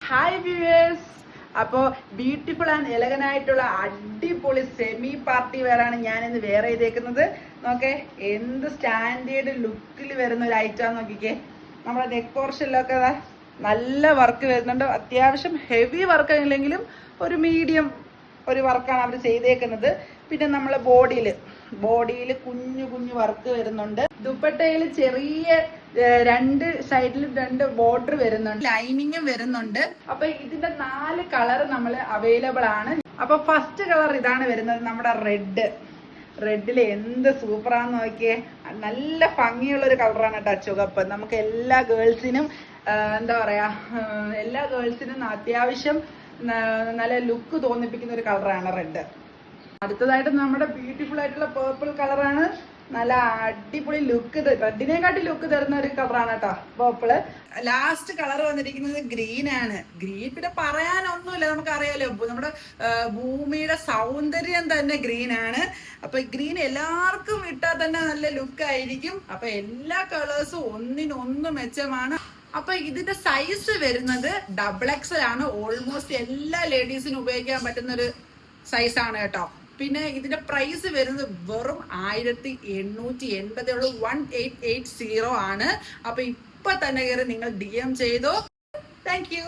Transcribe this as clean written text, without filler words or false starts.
Hi viewers. അപ്പോൾ beautiful and elegant ആയിട്ടുള്ള അടിപൊളി സെമി പാർട്ടി വെയറാണ് ഞാൻ ഇന്ന് വെയർ ചെയ്തേക്കുന്നത്. നോക്കേ, എന്ത് സ്റ്റാൻഡേർഡ് ലുക്കിൽ വരുന്ന ഒരു ഐറ്റം നോക്കിക്കേ. നമ്മുടെ നെക്ക് പോർഷനിലൊക്കെ നല്ല വർക്ക് വരുന്നുണ്ട്. അത്യാവശ്യം ഹെവി വർക്ക് ഇല്ലെങ്കിലും ഒരു മീഡിയം ഒരു വർക്കാണ് അവർ ചെയ്തേക്കുന്നത്. പിന്നെ നമ്മളെ ബോഡിയിൽ കുഞ്ഞു കുഞ്ഞു വർക്ക് വരുന്നുണ്ട്. ദുപ്പട്ടയിൽ ചെറിയ രണ്ട് സൈഡിലും രണ്ട് ബോർഡർ വരുന്നുണ്ട്, ലൈനിങ്ങും വരുന്നുണ്ട്. അപ്പൊ ഇതിന്റെ 4 കളർ നമ്മൾ അവൈലബിൾ ആണ്. അപ്പൊ ഫസ്റ്റ് കളർ ഇതാണ് വരുന്നത്, നമ്മുടെ റെഡിൽ എന്ത് സൂപ്പറാന്ന് നോക്കിയേ. നല്ല ഭംഗിയുള്ള ഒരു കളറാണ് കേട്ടോ ചുവപ്പ്. നമുക്ക് എല്ലാ ഗേൾസിനും എന്താ പറയാ, എല്ലാ ഗേൾസിനും അത്യാവശ്യം നല്ല ലുക്ക് തോന്നിപ്പിക്കുന്ന ഒരു കളറാണ് റെഡ്. അടുത്തതായിട്ട് നമ്മുടെ ബ്യൂട്ടിഫുൾ ആയിട്ടുള്ള പേർപ്പിൾ കളറാണ്. നല്ല അടിപൊളി ലുക്ക്, റെഡിനെക്കാട്ടി ലുക്ക് തരുന്ന ഒരു കളറാണ് കേട്ടോ പേർപ്പിള്. ലാസ്റ്റ് കളർ വന്നിരിക്കുന്നത് ഗ്രീൻ ആണ്. ഗ്രീൻ പിന്നെ പറയാനൊന്നുമില്ല, നമുക്കറിയാലോ നമ്മുടെ ഭൂമിയുടെ സൗന്ദര്യം തന്നെ ഗ്രീൻ ആണ്. അപ്പൊ ഗ്രീൻ എല്ലാവർക്കും ഇട്ടാൽ തന്നെ നല്ല ലുക്ക് ആയിരിക്കും. അപ്പൊ എല്ലാ കളേഴ്സും ഒന്നിനൊന്ന് മെച്ചമാണ്. അപ്പൊ ഇതിന്റെ സൈസ് വരുന്നത് XXL ആണ്. ഓൾമോസ്റ്റ് എല്ലാ ലേഡീസിനും ഉപയോഗിക്കാൻ പറ്റുന്ന ഒരു സൈസാണ് കേട്ടോ. പിന്നെ ഇതിന്റെ പ്രൈസ് വരുന്നത് വെറും 1880 ഉള്ളൂ. 1880 ആണ്. അപ്പൊ ഇപ്പൊ തന്നെ കയറി നിങ്ങൾ DM ചെയ്തോ. Thank you.